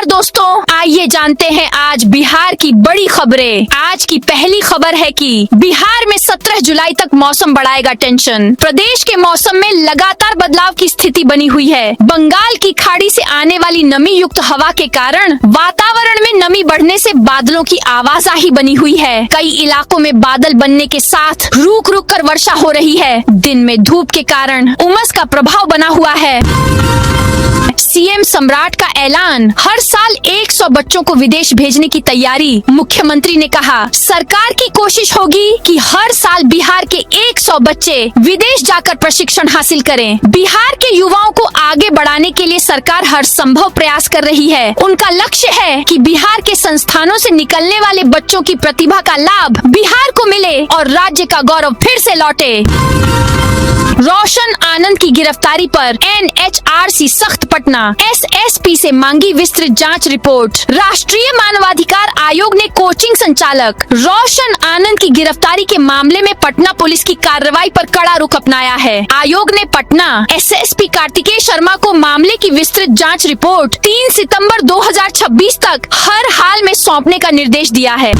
नमस्कार दोस्तों, आइए जानते हैं आज बिहार की बड़ी खबरें। आज की पहली खबर है कि बिहार में 17 जुलाई तक मौसम बढ़ाएगा टेंशन। प्रदेश के मौसम में लगातार बदलाव की स्थिति बनी हुई है। बंगाल की खाड़ी से आने वाली नमी युक्त हवा के कारण वातावरण में नमी बढ़ने से बादलों की आवाजाही बनी हुई है। कई इलाकों में बादल बनने के साथ रुक रुक कर वर्षा हो रही है। दिन में धूप के कारण उमस का प्रभाव बना हुआ है। सीएम सम्राट का ऐलान, हर साल 100 बच्चों को विदेश भेजने की तैयारी। मुख्यमंत्री ने कहा, सरकार की कोशिश होगी कि हर साल बिहार के 100 बच्चे विदेश जाकर प्रशिक्षण हासिल करें। बिहार के युवाओं को आगे बढ़ाने के लिए सरकार हर संभव प्रयास कर रही है। उनका लक्ष्य है कि बिहार के संस्थानों से निकलने वाले बच्चों की प्रतिभा का लाभ बिहार को मिले और राज्य का गौरव फिर से लौटे। रोशन आनंद की गिरफ्तारी पर NHRC सख्त, पटना SSP से मांगी विस्तृत जांच रिपोर्ट। राष्ट्रीय मानवाधिकार आयोग ने कोचिंग संचालक रोशन आनंद की गिरफ्तारी के मामले में पटना पुलिस की कार्रवाई पर कड़ा रुख अपनाया है। आयोग ने पटना SSP कार्तिकेय शर्मा को मामले की विस्तृत जांच रिपोर्ट 3 सितंबर 2026 तक हर हाल में सौंपने का निर्देश दिया है।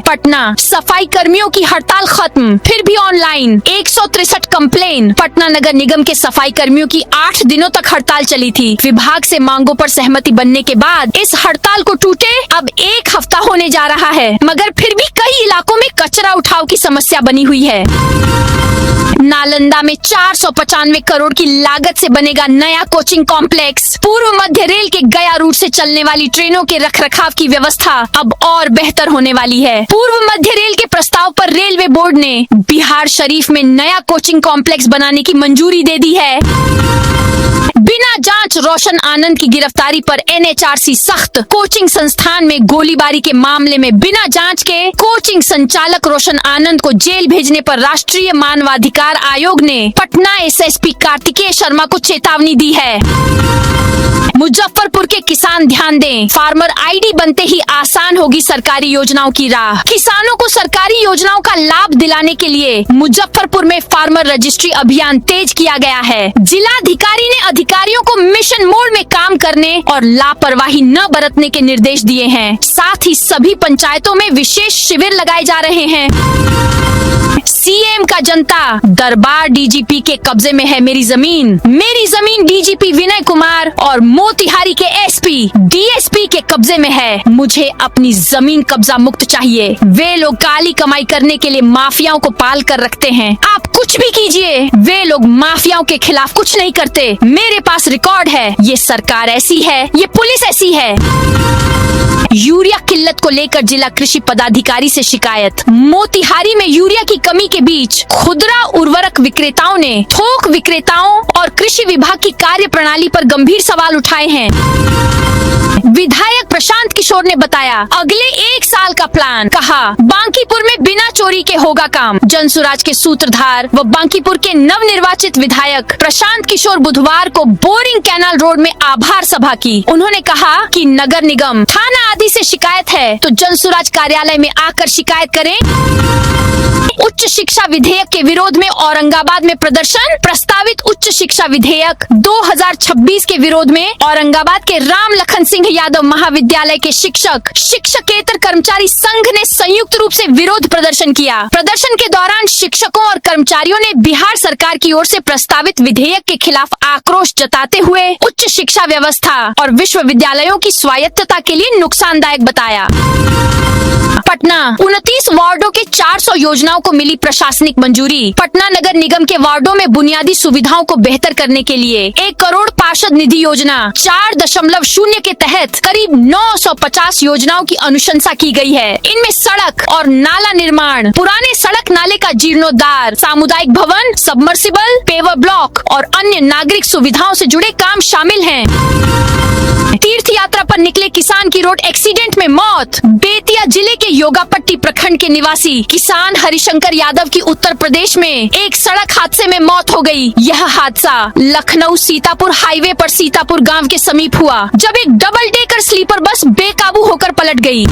पटना, सफाई कर्मियों की हड़ताल खत्म, फिर भी ऑनलाइन 163 कंप्लेन। पटना नगर निगम के सफाई कर्मियों की 8 दिनों तक हड़ताल चली थी। विभाग से मांगों पर सहमति बनने के बाद इस हड़ताल को टूटे अब 1 हफ्ता होने जा रहा है, मगर फिर भी कई इलाकों में कचरा उठाव की समस्या बनी हुई है। नालंदा में 495 करोड़ की लागत से बनेगा नया कोचिंग कॉम्प्लेक्स। पूर्व मध्य रेल के गया रूट से चलने वाली ट्रेनों के रखरखाव की व्यवस्था अब और बेहतर होने वाली है। पूर्व मध्य रेल के प्रस्ताव पर रेलवे बोर्ड ने बिहार शरीफ में नया कोचिंग कॉम्प्लेक्स बनाने की मंजूरी दे दी है। बिना जांच रोशन आनंद की गिरफ्तारी पर NHRC सख्त। कोचिंग संस्थान में गोलीबारी के मामले में बिना जांच के कोचिंग संचालक रोशन आनंद को जेल भेजने पर राष्ट्रीय मानवाधिकार आयोग ने पटना SSP कार्तिकेय शर्मा को चेतावनी दी है। मुजफ्फरपुर के किसान ध्यान दें, फार्मर ID बनते ही आसान होगी सरकारी योजनाओं की राह। किसानों को सरकारी योजनाओं का लाभ दिलाने के लिए मुजफ्फरपुर में फार्मर रजिस्ट्री अभियान तेज किया गया है। जिलाधिकारी ने अधिकारियों को मिशन मोड में काम करने और लापरवाही न बरतने के निर्देश दिए हैं। साथ ही सभी पंचायतों में विशेष शिविर लगाए जा रहे हैं। CM का जनता दरबार DGP के कब्जे में है मेरी जमीन DGP विनय कुमार और मोतिहारी के SP DSP के कब्जे में है। मुझे अपनी जमीन कब्जा मुक्त चाहिए। वे लोग काली कमाई करने के लिए माफियाओं को पाल कर रखते हैं। आप कुछ भी कीजिए, वे लोग माफियाओं के खिलाफ कुछ नहीं करते। मेरे पास रिकॉर्ड है। ये सरकार ऐसी है, ये पुलिस ऐसी है। यूरिया किल्लत को लेकर जिला कृषि पदाधिकारी से शिकायत। मोतिहारी में यूरिया की कमी के बीच खुदरा उर्वरक विक्रेताओं ने थोक विक्रेताओं और कृषि विभाग की कार्य प्रणाली पर गंभीर सवाल उठाए हैं। विधायक प्रशांत किशोर ने बताया अगले 1 साल का प्लान। कहा, बांकीपुर में बिना चोरी के होगा काम। जनसुराज के सूत्रधार व बांकीपुर के नवनिर्वाचित विधायक प्रशांत किशोर बुधवार को बोरिंग कैनाल रोड में आभार सभा की। उन्होंने कहा कि नगर निगम, थाना आदि से शिकायत है तो जनसुराज कार्यालय में आकर शिकायत करें। उच्च शिक्षा विधेयक के विरोध में औरंगाबाद में प्रदर्शन। प्रस्तावित उच्च शिक्षा विधेयक 2026 के विरोध में औरंगाबाद के राम लखन सिंह यादव महाविद्यालय के शिक्षकेतर कर्मचारी संघ ने संयुक्त रूप से विरोध प्रदर्शन किया। प्रदर्शन के दौरान शिक्षकों और कर्मचारियों ने बिहार सरकार की ओर से प्रस्तावित विधेयक के खिलाफ आक्रोश जताते हुए उच्च शिक्षा व्यवस्था और विश्वविद्यालयों की स्वायत्तता के लिए नुकसानदायक बताया। पटना, 29 वार्डों के 400 योजनाओं को मिली प्रशासनिक मंजूरी। पटना नगर निगम के वार्डों में बुनियादी सुविधाओं को बेहतर करने के लिए 1 करोड़ पार्षद निधि योजना 4.0 के तहत करीब 950 योजनाओं की अनुशंसा की गई है। इनमें सड़क और नाला निर्माण, पुराने सड़क नाले का जीर्णोद्धार, सामुदायिक भवन, सबमर्सिबल, पेवर ब्लॉक और अन्य नागरिक सुविधाओं से जुड़े काम शामिल हैं। तीर्थ यात्रा पर निकले किसान की रोड एक्सीडेंट में मौत। बेतिया जिले के योगापट्टी प्रखंड के निवासी किसान हरिशंकर यादव की उत्तर प्रदेश में एक सड़क हादसे में मौत हो गई। यह हादसा लखनऊ सीतापुर हाईवे पर सीतापुर गांव के समीप हुआ, जब एक डबल डेकर स्लीपर बस बेकाबू होकर पलट गई।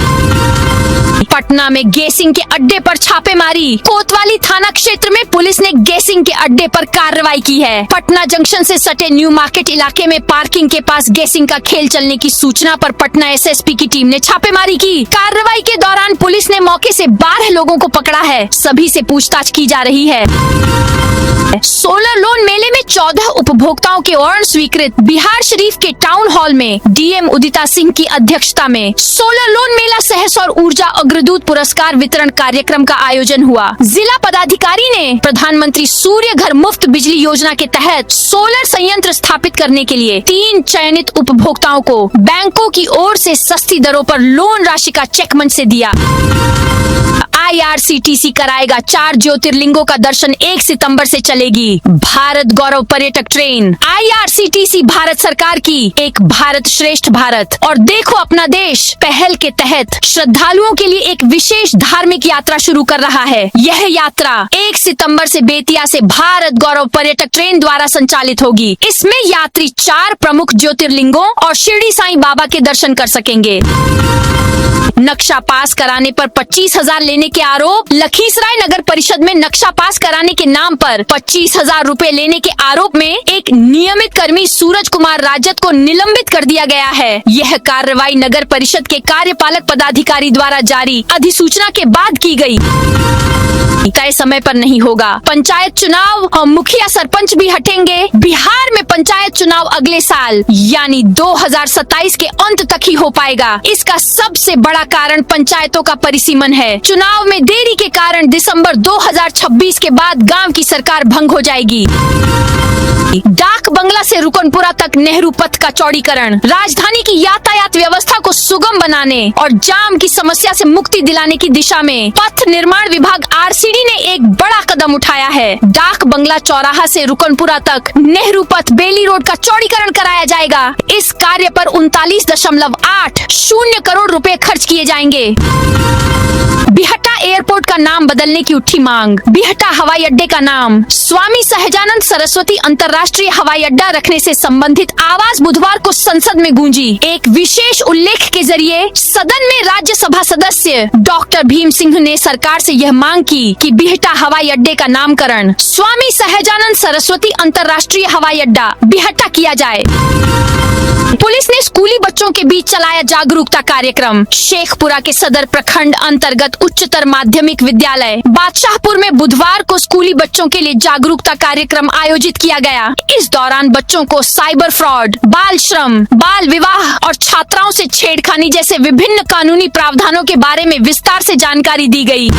पटना में गैसिंग के अड्डे पर छापेमारी। कोतवाली थाना क्षेत्र में पुलिस ने गैसिंग के अड्डे पर कार्रवाई की है। पटना जंक्शन से सटे न्यू मार्केट इलाके में पार्किंग के पास गैसिंग का खेल चलने की सूचना पर पटना एसएसपी की टीम ने छापेमारी की। कार्रवाई के दौरान पुलिस ने मौके से 12 लोगों को पकड़ा है। सभी से पूछताछ की जा रही है। सोलर लोन मेले में 14 उपभोक्ताओं के वारंट स्वीकृत। बिहार शरीफ के टाउन हॉल में डीएम उदिता सिंह की अध्यक्षता में सोलर लोन मेला सह सौर ऊर्जा अग्रदूत पुरस्कार वितरण कार्यक्रम का आयोजन हुआ। जिला पदाधिकारी ने प्रधानमंत्री सूर्य घर मुफ्त बिजली योजना के तहत सोलर संयंत्र स्थापित करने के लिए 3 चयनित उपभोक्ताओं को बैंकों की ओर से सस्ती दरों पर लोन राशि का चेक मंच से दिया। IRCTC कराएगा 4 ज्योतिर्लिंगों का दर्शन। 1 सितंबर से चलेगी भारत गौरव पर्यटक ट्रेन। IRCTC भारत सरकार की एक भारत श्रेष्ठ भारत और देखो अपना देश पहल के तहत श्रद्धालुओं के लिए एक विशेष धार्मिक यात्रा शुरू कर रहा है। यह यात्रा 1 सितंबर से बेतिया से भारत गौरव पर्यटक ट्रेन द्वारा संचालित होगी। इसमें यात्री 4 प्रमुख ज्योतिर्लिंगों और शिरडी साईं बाबा के दर्शन कर सकेंगे। नक्शा पास कराने पर 25,000 लेने के आरोप। लखीसराय नगर परिषद में नक्शा पास कराने के नाम पर 25,000 रुपए लेने के आरोप में एक नियमित कर्मी सूरज कुमार राजत को निलंबित कर दिया गया है। यह कार्रवाई नगर परिषद के कार्यपालक पदाधिकारी द्वारा जारी अधिसूचना के बाद की गई। तय समय पर नहीं होगा पंचायत चुनाव और मुखिया सरपंच भी हटेंगे। बिहार में पंचायत चुनाव अगले साल यानी 2027 के अंत तक ही हो पाएगा। इसका सबसे बड़ा कारण पंचायतों का परिसीमन है। चुनाव में देरी के कारण दिसंबर 2026 के बाद गांव की सरकार भंग हो जाएगी। डाक बंगला से रुकनपुरा तक नेहरू पथ का चौड़ीकरण राजधानी की यातायात व्यवस्था को सुगम बनाने और जाम की समस्या से मुक्ति दिलाने की दिशा में पथ निर्माण विभाग RCD ने एक बड़ा कदम उठाया है। डाक बंगला चौराहा से रुकनपुरा तक नेहरू पथ बेली रोड का चौड़ीकरण कराया जाएगा। इस कार्य पर 39.80 करोड़ रुपए खर्च किए जाएंगे। बिहटा एयरपोर्ट का नाम बदलने की उठी मांग। बिहटा हवाई अड्डे का नाम स्वामी सहजानंद सरस्वती अंतर्राष्ट्रीय हवाई अड्डा रखने से संबंधित आवाज बुधवार को संसद में गूंजी। एक विशेष उल्लेख के जरिए सदन में राज्यसभा सदस्य डॉक्टर भीम सिंह ने सरकार से यह मांग की कि बिहटा हवाई अड्डे का नामकरण स्वामी सहजानंद सरस्वती अंतर्राष्ट्रीय हवाई अड्डा बिहटा किया जाए। पुलिस ने स्कूली बच्चों के बीच चलाया जागरूकता कार्यक्रम। शेखपुरा के सदर प्रखंड अंतर्गत उच्चतर माध्यमिक विद्यालय बादशाहपुर में बुधवार को स्कूली बच्चों के लिए जागरूकता कार्यक्रम आयोजित किया गया। इस दौरान बच्चों को साइबर फ्रॉड, बाल श्रम, बाल विवाह और छात्राओं से छेड़खानी जैसे विभिन्न कानूनी प्रावधानों के बारे में विस्तार से जानकारी दी गई।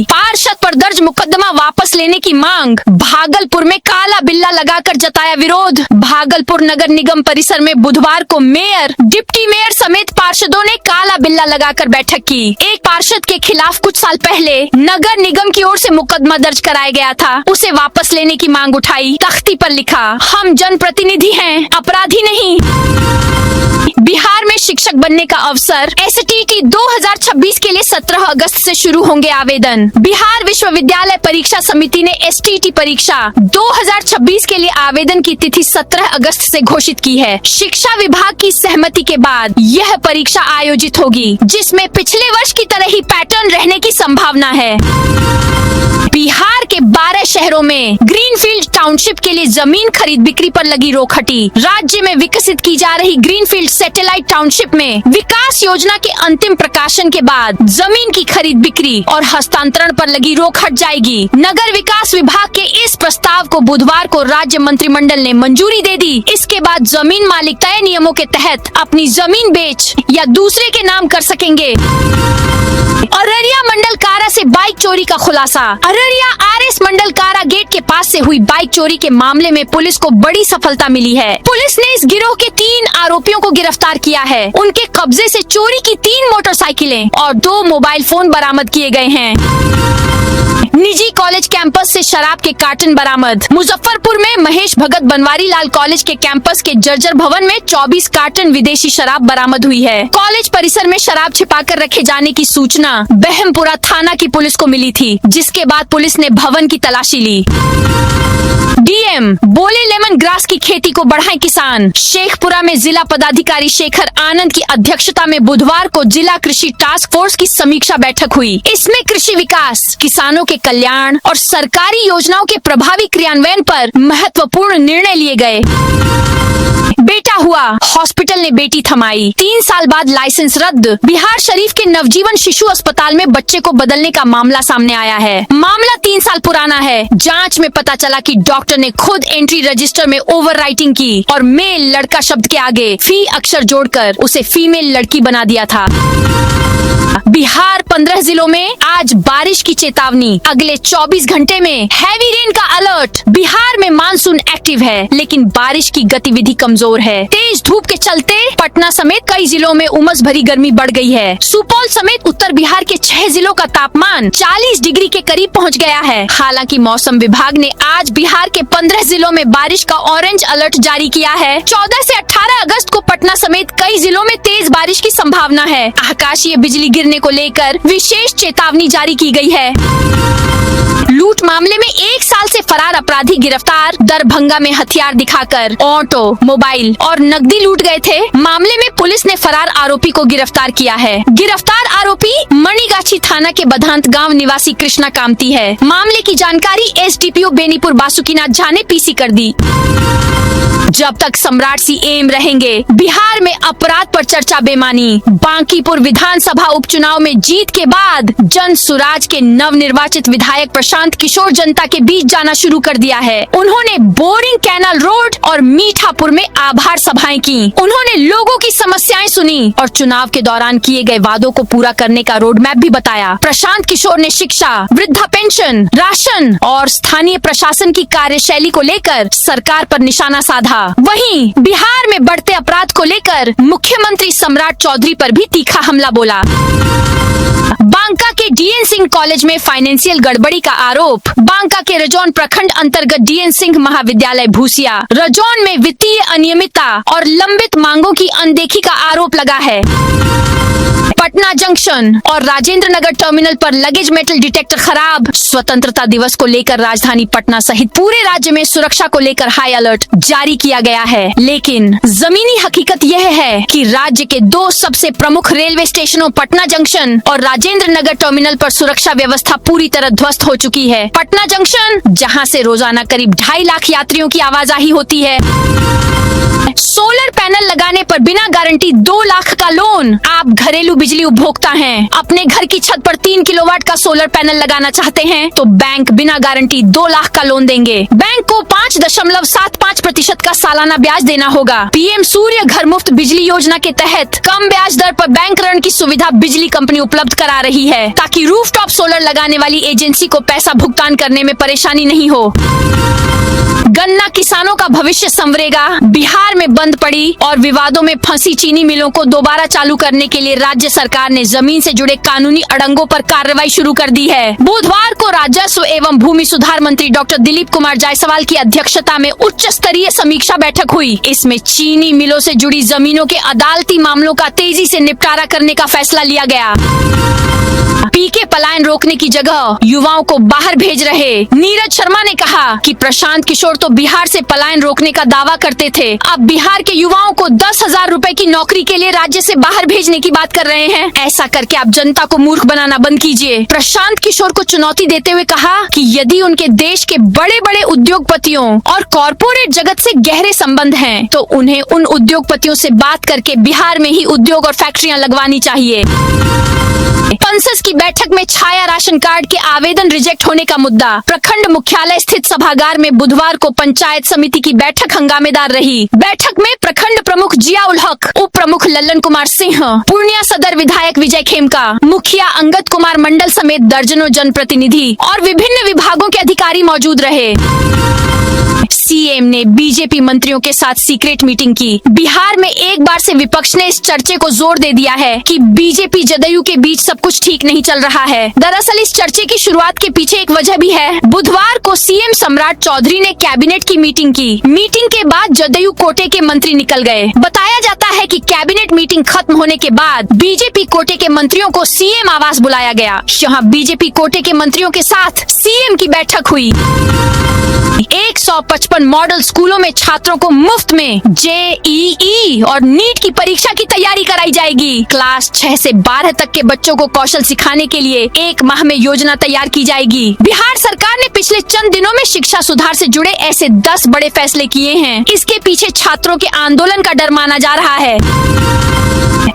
पार्षद पर दर्ज मुकदमा वापस लेने की मांग। भागलपुर में काला बिल्ला लगाकर जताया विरोध। भागलपुर नगर निगम परिसर में बुधवार को मेयर, डिप्टी मेयर समेत पार्षदों ने काला बिल्ला लगाकर बैठक की। एक पार्षद के खिलाफ कुछ साल पहले नगर निगम की ओर से मुकदमा दर्ज कराया गया था, उसे वापस लेने की मांग उठाई। तख्ती पर लिखा, हम जनप्रतिनिधि हैं, अपराधी नहीं। बिहार में शिक्षक बनने का अवसर। STT 2026 के लिए 17 अगस्त से शुरू होंगे आवेदन। बिहार विश्वविद्यालय परीक्षा समिति ने STT परीक्षा 2026 के लिए आवेदन की तिथि 17 अगस्त से घोषित की है। शिक्षा विभाग की सहमति के बाद यह परीक्षा आयोजित होगी, जिसमें पिछले वर्ष की तरह ही पैटर्न रहने की संभावना है। बिहार के 12 शहरों में ग्रीनफील्ड टाउनशिप के लिए जमीन खरीद बिक्री पर लगी रोक हटी। राज्य में विकसित की जा रही ग्रीनफील्ड सैटेलाइट टाउनशिप में विकास योजना के अंतिम प्रकाशन के बाद जमीन की खरीद बिक्री और हस्तांतरण पर लगी रोक हट जाएगी। नगर विकास विभाग के इस प्रस्ताव को बुधवार को राज्य मंत्रिमंडल ने मंजूरी दे दी। इसके बाद जमीन मालिक तय नियमों के तहत अपनी जमीन बेच या दूसरे के नाम कर सकेंगे। अररिया मंडल कारा से बाइक चोरी का खुलासा। अररिया RS मंडल कारा गेट के पास से हुई बाइक चोरी के मामले में पुलिस को बड़ी सफलता मिली है। पुलिस ने इस गिरोह के 3 आरोपियों को गिरफ्तार किया है। उनके कब्जे से चोरी की 3 मोटरसाइकिलें और 2 मोबाइल फोन बरामद किए गए हैं। निजी कॉलेज कैंपस से शराब के कार्टन बरामद। मुजफ्फरपुर में महेश भगत बनवारी लाल कॉलेज के कैंपस के जर्जर भवन में 24 कार्टन विदेशी शराब बरामद हुई है। कॉलेज परिसर में शराब छिपाकर रखे जाने की सूचना बहमपुरा थाना की पुलिस को मिली थी, जिसके बाद पुलिस ने भवन की तलाशी ली। डीएम बोले लेमन ग्रास की खेती को बढ़ाएं किसान। शेखपुरा में जिला पदाधिकारी शेखर आनंद की अध्यक्षता में बुधवार को जिला कृषि टास्क फोर्स की समीक्षा बैठक हुई। इसमें कृषि विकास, किसानों के कल्याण और सरकारी योजनाओं के प्रभावी क्रियान्वयन पर महत्वपूर्ण निर्णय लिए गए। बेटा हुआ, हॉस्पिटल ने बेटी थमाई। 3 साल बाद लाइसेंस रद्द। बिहार शरीफ के नवजीवन शिशु अस्पताल में बच्चे को बदलने का मामला सामने आया है। मामला 3 साल पुराना है। जांच में पता चला कि डॉक्टर ने खुद एंट्री रजिस्टर में ओवरराइटिंग की और मेल लड़का शब्द के आगे फी अक्षर जोड़कर उसे फीमेल लड़की बना दिया था। बिहार 15 जिलों में आज बारिश की चेतावनी। अगले 24 घंटे में हैवी रेन का अलर्ट। बिहार में मानसून एक्टिव है, लेकिन बारिश की गतिविधि कमजोर है। तेज धूप के चलते पटना समेत कई जिलों में उमस भरी गर्मी बढ़ गई है। सुपौल समेत उत्तर बिहार के 6 जिलों का तापमान 40 डिग्री के करीब पहुंच गया है। हालांकि मौसम विभाग ने आज बिहार के 15 जिलों में बारिश का ऑरेंज अलर्ट जारी किया है। 14 से 18 अगस्त को पटना समेत कई जिलों में तेज बारिश की संभावना है। आकाशीय बिजली गिरने को लेकर विशेष चेतावनी जारी की गई है। लूट मामले में 1 साल से फरार अपराधी गिरफ्तार। दरभंगा में हथियार दिखाकर ऑटो, मोबाइल और नकदी लूट गए थे। मामले में पुलिस ने फरार आरोपी को गिरफ्तार किया है। गिरफ्तार आरोपी मणिगाछी थाना के बधांत गांव निवासी कृष्णा कामती है। मामले की जानकारी एसडीपीओ बेनीपुर बासुकीनाथ झा ने पीसी कर दी। जब तक सम्राट सीएम रहेंगे, बिहार में अपराध पर चर्चा बेमानी। बांकीपुर विधानसभा उपचुनाव में जीत के बाद जन सुराज के नवनिर्वाचित विधायक प्रशांत किशोर जनता के बीच जाना शुरू कर दिया है। उन्होंने बोरिंग कैनाल रोड और मीठापुर में आभार सभाएं की। उन्होंने लोगों की समस्याएं सुनी और चुनाव के दौरान किए गए वादों को पूरा करने का रोड मैप भी बताया। प्रशांत किशोर ने शिक्षा, वृद्धा पेंशन, राशन और स्थानीय प्रशासन की कार्यशैली को लेकर सरकार पर निशाना साधा। वहीं बिहार में बढ़ते अपराध को लेकर मुख्यमंत्री सम्राट चौधरी पर भी तीखा हमला बोला। बांका के डीएन सिंह कॉलेज में फाइनेंशियल गड़बड़ी का आरोप। बांका के रजौन प्रखंड अंतर्गत डीएन सिंह महाविद्यालय भूसिया रजौन में वित्तीय अनियमितता और लंबित मांगों की अनदेखी का आरोप लगा है। पटना जंक्शन और राजेंद्र नगर टर्मिनल पर लगेज मेटल डिटेक्टर खराब। स्वतंत्रता दिवस को लेकर राजधानी पटना सहित पूरे राज्य में सुरक्षा को लेकर हाई अलर्ट जारी किया गया है। लेकिन जमीनी हकीकत यह है कि राज्य के 2 सबसे प्रमुख रेलवे स्टेशनों पटना जंक्शन और राजेंद्र नगर टर्मिनल पर सुरक्षा व्यवस्था पूरी तरह ध्वस्त हो चुकी है। पटना जंक्शन, जहां से रोजाना करीब 2.5 लाख यात्रियों की आवाजाही होती है। सोलर पैनल लगाने पर बिना गारंटी 2 लाख का लोन। आप घरेलू बिजली उपभोक्ता हैं, अपने घर की छत पर 3 किलोवाट का सोलर पैनल लगाना चाहते हैं तो बैंक बिना गारंटी 2 लाख का लोन देंगे। बैंक को 5.75% का सालाना ब्याज देना होगा। पीएम सूर्य घर मुफ्त बिजली योजना के तहत कम ब्याज दर पर बैंक ऋण की सुविधा बिजली कंपनी उपलब्ध करा रही है, ताकि रूफटॉप सोलर लगाने वाली एजेंसी को पैसा भुगतान करने में परेशानी नहीं हो। गन्ना किसानों का भविष्य संवरेगा। बिहार में बंद पड़ी और विवादों में फंसी चीनी मिलों को दोबारा चालू करने के लिए राज्य सरकार ने जमीन से जुड़े कानूनी अड़ंगों पर कार्रवाई शुरू कर दी है। बुधवार को राजस्व एवं भूमि सुधार मंत्री डॉक्टर दिलीप कुमार जायसवाल की अध्यक्षता में उच्च स्तरीय समीक्षा बैठक हुई। इसमें चीनी मिलों से जुड़ी जमीनों के अदालती मामलों का तेजी से निपटारा करने का फैसला लिया गया। पीके पलायन रोकने की जगह युवाओं को बाहर भेज रहे। नीरज शर्मा ने कहा कि प्रशांत किशोर तो बिहार से पलायन रोकने का दावा करते थे, अब बिहार के युवाओं को 10,000 रुपए की नौकरी के लिए राज्य से बाहर भेजने की बात कर रहे हैं। ऐसा करके आप जनता को मूर्ख बनाना बंद कीजिए। प्रशांत किशोर को चुनौती देते हुए कहा कि यदि उनके देश के बड़े बड़े उद्योगपतियों और कॉरपोरेट जगत से गहरे संबंध हैं, तो उन्हें उन उद्योगपतियों से बात करके बिहार में ही उद्योग और फैक्ट्रियां लगवानी चाहिए। पंसद की बैठक में छाया राशन कार्ड के आवेदन रिजेक्ट होने का मुद्दा। प्रखंड मुख्यालय स्थित सभागार में बुधवार को पंचायत समिति की बैठक हंगामेदार रही। बैठक में प्रखंड प्रमुख जिया जियाउल हक, उप प्रमुख लल्लन कुमार सिंह, पूर्णिया सदर विधायक विजय खेमका, मुखिया अंगद कुमार मंडल समेत दर्जनों जनप्रतिनिधि और विभिन्न विभागों के अधिकारी मौजूद रहे। सीएम ने बीजेपी मंत्रियों के साथ सीक्रेट मीटिंग की। बिहार में एक बार से विपक्ष ने इस चर्चे को जोर दे दिया है कि बीजेपी जदयू के बीच सब कुछ ठीक नहीं चल रहा है। दरअसल इस चर्चे की शुरुआत के पीछे एक वजह भी है। बुधवार को सीएम सम्राट चौधरी ने कैबिनेट की मीटिंग की। मीटिंग के बाद जदयू कोटे के मंत्री निकल गए। बताया जाता है कि कैबिनेट मीटिंग खत्म होने के बाद बीजेपी कोटे के मंत्रियों को सीएम आवास बुलाया गया। यहाँ बीजेपी कोटे के मंत्रियों के साथ सीएम की बैठक हुई। 155 मॉडल स्कूलों में छात्रों को मुफ्त में जेईई और नीट की परीक्षा की तैयारी कराई जाएगी। क्लास 6 से 12 तक के बच्चों को कौशल सिखाने के लिए 1 माह में योजना तैयार की जाएगी। बिहार सरकार ने पिछले चंद दिनों में शिक्षा सुधार से जुड़े ऐसे 10 बड़े फैसले किए हैं। इसके पीछे छात्रों के आंदोलन का डर माना जा रहा है।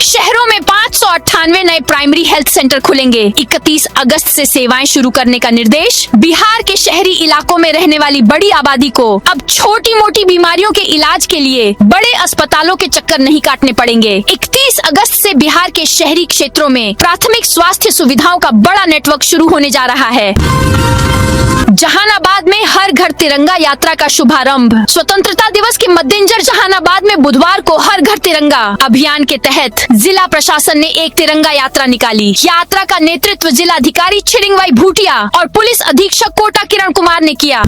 शहरों में 598 नए प्राइमरी हेल्थ सेंटर खुलेंगे। 31 अगस्त से सेवाएं शुरू करने का निर्देश। बिहार के शहरी इलाकों में रहने वाली बड़ी आबादी को अब छोटी मोटी बीमारियों के इलाज के लिए बड़े अस्पतालों के चक्कर नहीं काटने पड़ेंगे। 31 अगस्त से बिहार के शहरी क्षेत्रों में प्राथमिक स्वास्थ्य सुविधाओं का बड़ा नेटवर्क शुरू होने जा रहा है। जहानाबाद में हर घर तिरंगा यात्रा का शुभारंभ। स्वतंत्रता दिवस के मद्देनजर जहानाबाद में बुधवार को हर घर तिरंगा अभियान के तहत जिला प्रशासन ने एक तिरंगा यात्रा निकाली। यात्रा का नेतृत्व जिलाधिकारी छिरिंगवाई भूटिया और पुलिस अधीक्षक कोटा किरण कुमार ने किया।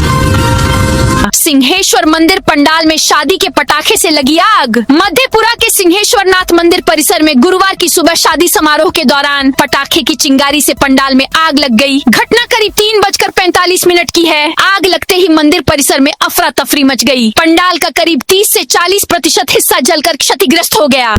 सिंहेश्वर मंदिर पंडाल में शादी के पटाखे से लगी आग। मधेपुरा के सिंहेश्वर नाथ मंदिर परिसर में गुरुवार की सुबह शादी समारोह के दौरान पटाखे की चिंगारी से पंडाल में आग लग गई। घटना करीब 3:45 की है। आग लगते ही मंदिर परिसर में अफरा तफरी मच गई। पंडाल का करीब 30 से 40% हिस्सा जलकर क्षतिग्रस्त हो गया।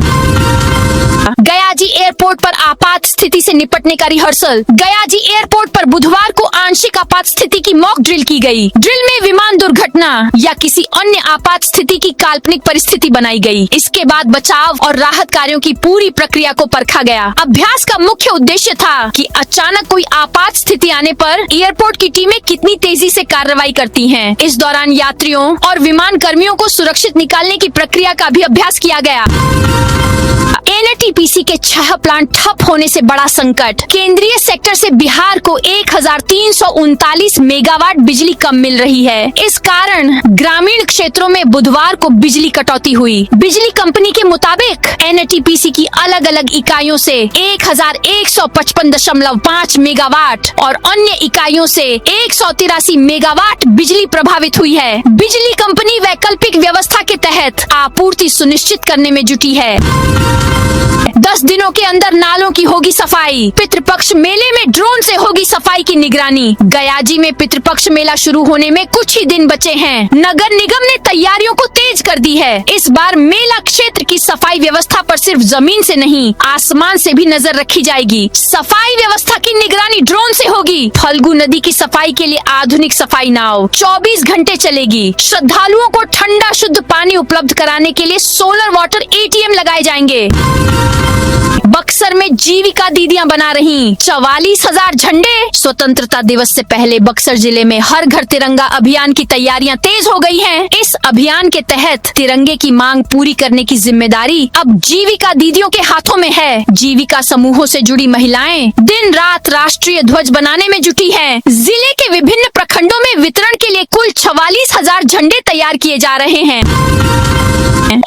गयाजी एयरपोर्ट पर आपात स्थिति से निपटने का रिहर्सल। गयाजी एयरपोर्ट पर बुधवार को आंशिक आपात स्थिति की मॉक ड्रिल की गई। ड्रिल में विमान दुर्घटना या किसी अन्य आपात स्थिति की काल्पनिक परिस्थिति बनाई गई। इसके बाद बचाव और राहत कार्यों की पूरी प्रक्रिया को परखा गया। अभ्यास का मुख्य उद्देश्य था कि अचानक कोई आपात स्थिति आने पर एयरपोर्ट की टीमें कितनी तेजी से कार्रवाई करती हैं। इस दौरान यात्रियों और विमान कर्मियों को सुरक्षित निकालने की प्रक्रिया का भी अभ्यास किया गया। एनटीपीसी के 6 प्लांट ठप होने से बड़ा संकट। केंद्रीय सेक्टर से बिहार को 1339 मेगावाट बिजली कम मिल रही है। इस कारण ग्रामीण क्षेत्रों में बुधवार को बिजली कटौती हुई। बिजली कंपनी के मुताबिक एनटीपीसी की अलग अलग इकाइयों से 1155.5 मेगावाट और अन्य इकाइयों से 183 मेगावाट बिजली प्रभावित हुई है। बिजली कंपनी वैकल्पिक व्यवस्था के तहत आपूर्ति सुनिश्चित करने में जुटी है। 10 दिनों के अंदर नालों की होगी सफाई। पितृपक्ष मेले में ड्रोन से होगी सफाई की निगरानी। गयाजी में पितृपक्ष मेला शुरू होने में कुछ ही दिन बचे हैं। नगर निगम ने तैयारियों को तेज कर दी है। इस बार मेला क्षेत्र की सफाई व्यवस्था पर सिर्फ जमीन से नहीं, आसमान से भी नजर रखी जाएगी। सफाई व्यवस्था की निगरानी ड्रोन से होगी। फल्गु नदी की सफाई के लिए आधुनिक सफाई नाव 24 घंटे चलेगी। श्रद्धालुओं को ठंडा शुद्ध पानी उपलब्ध कराने के लिए सोलर वाटर एटीएम लगाए जाएंगे। बक्सर में जीविका दीदियां बना रही 44,000 झंडे। स्वतंत्रता दिवस से पहले बक्सर जिले में हर घर तिरंगा अभियान की तैयारियां तेज हो गई हैं। इस अभियान के तहत तिरंगे की मांग पूरी करने की जिम्मेदारी अब जीविका दीदियों के हाथों में है। जीविका समूहों से जुड़ी महिलाएं दिन रात राष्ट्रीय ध्वज बनाने में जुटी हैं। जिले के विभिन्न प्रखंडों में वितरण के लिए कुल 44,000 झंडे तैयार किए जा रहे हैं।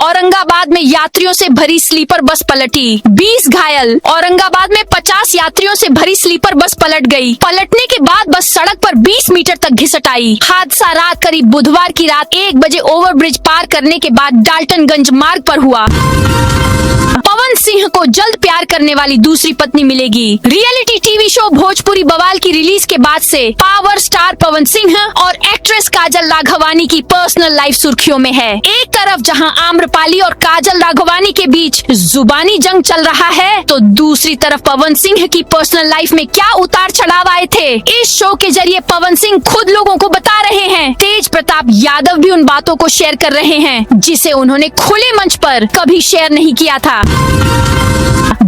औरंगाबाद में यात्रियों से भरी स्लीपर बस पलटी, 20 घायल। औरंगाबाद में 50 यात्रियों से भरी स्लीपर बस पलट गई। पलटने के बाद बस सड़क पर 20 मीटर तक घिसट आई। हादसा रात करीब बुधवार की रात 1 बजे ओवरब्रिज पार करने के बाद डाल्टनगंज मार्ग पर हुआ। पवन सिंह को जल्द प्यार करने वाली दूसरी पत्नी मिलेगी। रियलिटी टीवी शो भोजपुरी बवाल की रिलीज के बाद से पावर स्टार पवन सिंह और एक्ट्रेस काजल राघवानी की पर्सनल लाइफ सुर्खियों में है। एक तरफ जहां आम्रपाली और काजल राघवानी के बीच जुबानी जंग चल रहा है, तो दूसरी तरफ पवन सिंह की पर्सनल लाइफ में क्या उतार चढ़ाव आए थे, इस शो के जरिए पवन सिंह खुद लोगों को बता रहे हैं। तेज प्रताप यादव भी उन बातों को शेयर कर रहे हैं जिसे उन्होंने खुले मंच पर कभी शेयर नहीं किया था।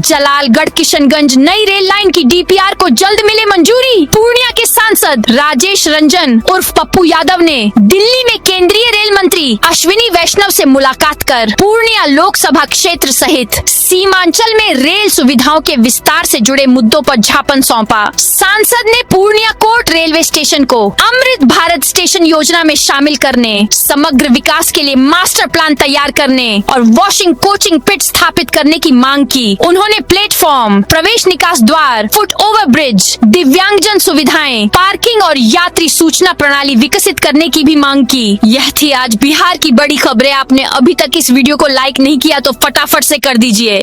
जलालगढ़ किशनगंज नई रेल लाइन की डीपीआर को जल्द मिले मंजूरी। पूर्णिया के सांसद राजेश रंजन उर्फ पप्पू यादव ने दिल्ली में केंद्रीय रेल मंत्री अश्विनी वैष्णव से मुलाकात कर पूर्णिया लोकसभा क्षेत्र सहित सीमांचल में रेल सुविधाओं के विस्तार से जुड़े मुद्दों पर ज्ञापन सौंपा। सांसद ने पूर्णिया कोर्ट रेलवे स्टेशन को अमृत भारत स्टेशन योजना में शामिल करने, समग्र विकास के लिए मास्टर प्लान तैयार करने और वॉशिंग कोचिंग पिट स्थापित करने की मांग की। उन्होंने प्लेटफॉर्म, प्रवेश निकास द्वार, फुट ओवर ब्रिज, दिव्यांगजन सुविधाएं, पार्किंग और यात्री सूचना प्रणाली विकसित करने की भी मांग की। यह थी आज बिहार की बड़ी खबरें। आपने अभी तक इस वीडियो को लाइक नहीं किया तो फटाफट से कर दीजिए।